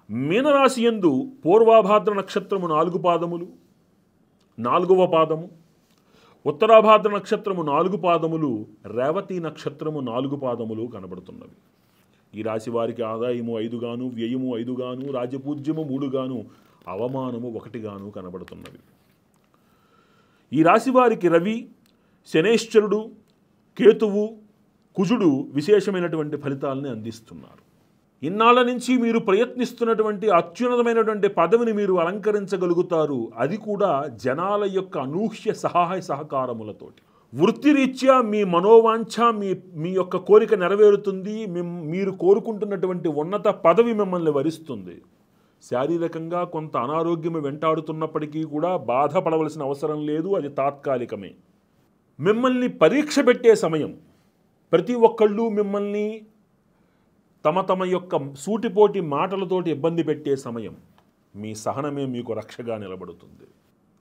మీనరాశి యందు పూర్వాభాద్ర నక్షత్రము 4 పాదములు, 4వ పాదము, ఉత్తరాభాద్ర నక్షత్రము 4 పాదములు, రేవతి నక్షత్రము 4 పాదములు కనబడుతున్నవి. ఈ రాశి వారికి ఆదాయము 5 గాను, వ్యయము 5 గాను, రాజపూజ్యము 3 గాను, అవమానము 1 గాను కనబడుతున్నవి. ఈ రాశి వారికి రవి, శనేశ్వరుడు, కేతువు, కుజుడు విశేషమైనటువంటి ఫలితాలని అందిస్తున్నారు. ఇన్నాళ్ళ నుంచి మీరు ప్రయత్నిస్తున్నటువంటి అత్యున్నతమైనటువంటి పదవిని మీరు అలంకరించగలుగుతారు. అది కూడా జనాల యొక్క అనూహ్య సహాయ సహకారములతోటి. వృత్తిరీత్యా మీ మనోవాంఛ, మీ యొక్క కోరిక నెరవేరుతుంది. మీరు కోరుకుంటున్నటువంటి ఉన్నత పదవి మిమ్మల్ని వరిస్తుంది. శారీరకంగా కొంత అనారోగ్యం వెంటాడుతున్నప్పటికీ కూడా బాధపడవలసిన అవసరం లేదు. అది తాత్కాలికమే. మిమ్మల్ని పరీక్ష పెట్టే సమయం. ప్రతి ఒక్కళ్ళు మిమ్మల్ని తమ యొక్క సూటిపోటి మాటలతోటి ఇబ్బంది పెట్టే సమయం. మీ సహనమే మీకు రక్షగా నిలబడుతుంది.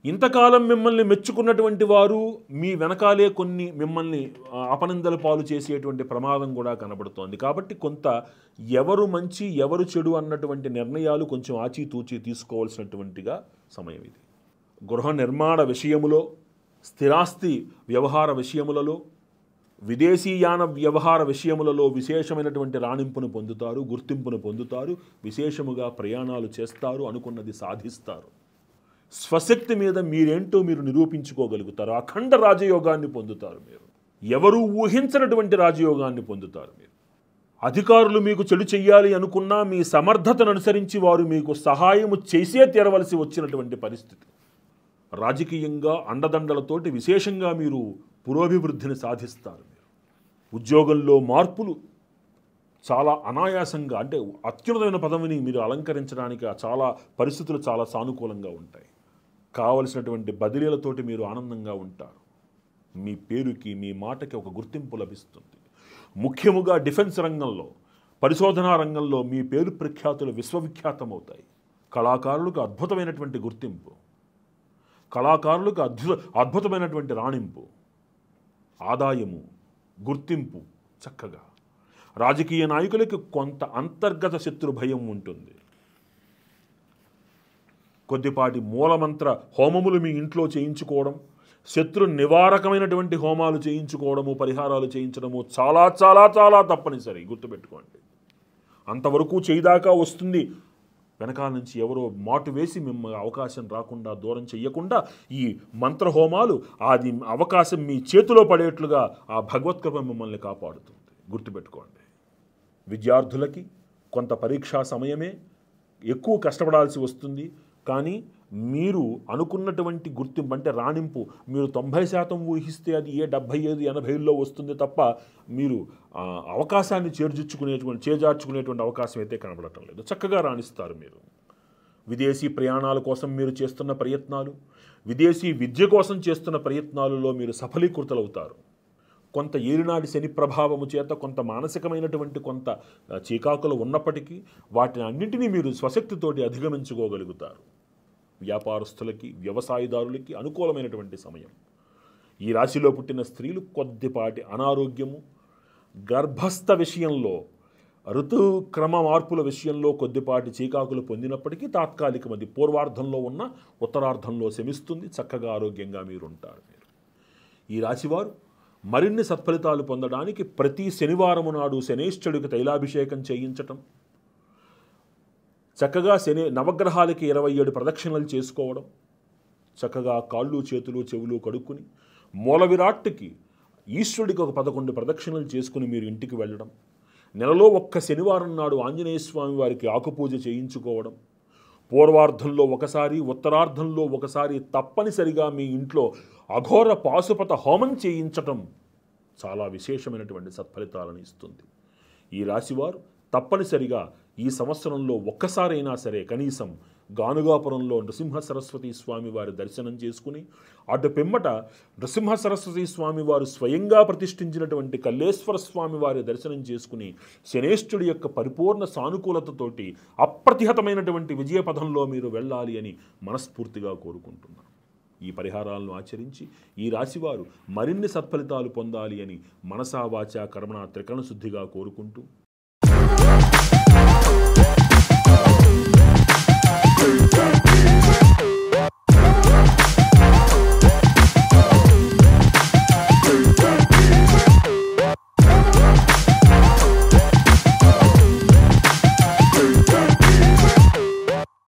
ఇంతకాలం మిమ్మల్ని మెచ్చుకున్నటువంటి వారు మీ వెనకాలే కొన్ని మిమ్మల్ని అపనిందల పాలు చేసేటువంటి ప్రమాదం కూడా కనబడుతోంది. కాబట్టి కొంత ఎవరు మంచి ఎవరు చెడు అన్నటువంటి నిర్ణయాలు కొంచెం ఆచితూచి తీసుకోవాల్సినటువంటిగా సమయం ఇది. గృహ నిర్మాణ విషయములో, స్థిరాస్తి వ్యవహార విషయములలో, విదేశీయాన వ్యవహార విషయములలో విశేషమైనటువంటి రాణింపును పొందుతారు, గుర్తింపును పొందుతారు. విశేషముగా ప్రయాణాలు చేస్తారు, అనుకున్నది సాధిస్తారు. స్వశక్తి మీద మీరేంటో మీరు నిరూపించుకోగలుగుతారు. అఖండ రాజయోగాన్ని పొందుతారు. మీరు ఎవరూ ఊహించినటువంటి రాజయోగాన్ని పొందుతారు. మీరు అధికారులు మీకు చెడు చెయ్యాలి అనుకున్నా మీ సమర్థతను అనుసరించి వారు మీకు సహాయము చేసే తీరవలసి వచ్చినటువంటి పరిస్థితి. రాజకీయంగా అండదండలతోటి విశేషంగా మీరు పురోభివృద్ధిని సాధిస్తారు. మీరు ఉద్యోగంలో మార్పులు చాలా అనాయాసంగా, అంటే అత్యున్నతమైన పదవిని మీరు అలంకరించడానికి చాలా పరిస్థితులు చాలా సానుకూలంగా ఉంటాయి. కావలసినటువంటి బదిలీలతోటి మీరు ఆనందంగా ఉంటారు. మీ పేరుకి, మీ మాటకి ఒక గుర్తింపు లభిస్తుంది. ముఖ్యముగా డిఫెన్స్ రంగంలో, పరిశోధనా రంగంలో మీ పేరు ప్రఖ్యాతులు విశ్వవిఖ్యాతమవుతాయి. కళాకారులకు అద్భుతమైనటువంటి గుర్తింపు, కళాకారులకు అద్భుతమైనటువంటి రాణింపు, ఆదాయము, గుర్తింపు చక్కగా. రాజకీయ నాయకులకి కొంత అంతర్గత శత్రు భయం ఉంటుంది. కొద్దిపాటి మూలమంత్ర హోమములు మీ ఇంట్లో చేయించుకోవడం, శత్రు నివారకమైనటువంటి హోమాలు చేయించుకోవడము, పరిహారాలు చేయించడము చాలా చాలా చాలా తప్పనిసరి. గుర్తుపెట్టుకోండి. అంతవరకు చేయదాకా వస్తుంది. వెనకాల నుంచి ఎవరో మాటు వేసి మిమ్మల్ని అవకాశం రాకుండా, దూరం చెయ్యకుండా ఈ మంత్రహోమాలు, అది అవకాశం మీ చేతిలో పడేట్లుగా ఆ భగవత్కృప మిమ్మల్ని కాపాడుతుంది. గుర్తుపెట్టుకోండి. విద్యార్థులకి కొంత పరీక్షా సమయమే, ఎక్కువ కష్టపడాల్సి వస్తుంది. కానీ మీరు అనుకున్నటువంటి గుర్తింపు, అంటే రాణింపు, మీరు 90% ఊహిస్తే అది 75-80లో వస్తుంది తప్ప మీరు అవకాశాన్ని చేజార్చుకునేటువంటి అవకాశం అయితే కనబడటం లేదు. చక్కగా రాణిస్తారు మీరు. విదేశీ ప్రయాణాల కోసం మీరు చేస్తున్న ప్రయత్నాలు, విదేశీ విద్య కోసం చేస్తున్న ప్రయత్నాలలో మీరు సఫలీకృతులవుతారు. కొంత ఏలినాటి శని ప్రభావము చేత కొంత మానసికమైనటువంటి కొంత చీకాకులు ఉన్నప్పటికీ వాటిని అన్నింటినీ మీరు స్వశక్తితోటి అధిగమించుకోగలుగుతారు. వ్యాపారస్తులకి, వ్యవసాయదారులకి అనుకూలమైనటువంటి సమయం. ఈ రాశిలో పుట్టిన స్త్రీలు కొద్దిపాటి అనారోగ్యము, గర్భస్థ విషయంలో, ఋతుక్రమ మార్పుల విషయంలో కొద్దిపాటి చీకాకులు పొందినప్పటికీ తాత్కాలికం. అది పూర్వార్ధంలో ఉన్న ఉత్తరార్ధంలో శమిస్తుంది. చక్కగా ఆరోగ్యంగా మీరు ఉంటారు. ఈ రాశివారు మరిన్ని సత్ఫలితాలు పొందడానికి ప్రతి శనివారము నాడు శనేశ్వరుడికి తైలాభిషేకం చేయించటం, చక్కగా నవగ్రహాలకి 27 ప్రదక్షిణలు చేసుకోవడం, చక్కగా కాళ్ళు, చేతులు, చెవులు కడుక్కుని మూల విరాట్కి, ఈశ్వరుడికి ఒక 11 ప్రదక్షిణలు చేసుకుని మీరు ఇంటికి వెళ్ళడం, నెలలో ఒక్క శనివారం నాడు ఆంజనేయ స్వామి వారికి ఆకుపూజ చేయించుకోవడం, పూర్వార్ధంలో ఒకసారి, ఉత్తరార్ధంలో ఒకసారి తప్పనిసరిగా మీ ఇంట్లో అఘోర పాశుపత హోమం చేయించటం చాలా విశేషమైనటువంటి సత్ఫలితాలను ఇస్తుంది. ఈ రాశివారు తప్పనిసరిగా ఈ సంవత్సరంలో ఒక్కసారైనా సరే కనీసం గానుగాపురంలో నృసింహ సరస్వతి స్వామి వారి దర్శనం చేసుకుని, అటు పిమ్మట నృసింహ సరస్వతి స్వామి వారు స్వయంగా ప్రతిష్ఠించినటువంటి కల్లేశ్వర స్వామి వారి దర్శనం చేసుకుని శనేశ్వరుడి యొక్క పరిపూర్ణ సానుకూలతతోటి అప్రతిహతమైనటువంటి విజయపథంలో మీరు వెళ్ళాలి అని మనస్ఫూర్తిగా కోరుకుంటున్నాను. ఈ పరిహారాలను ఆచరించి ఈ రాశివారు మరిన్ని సత్ఫలితాలు పొందాలి అని మనసా వాచా కర్మణ త్రికరణ శుద్ధిగా కోరుకుంటూ Hey, hey.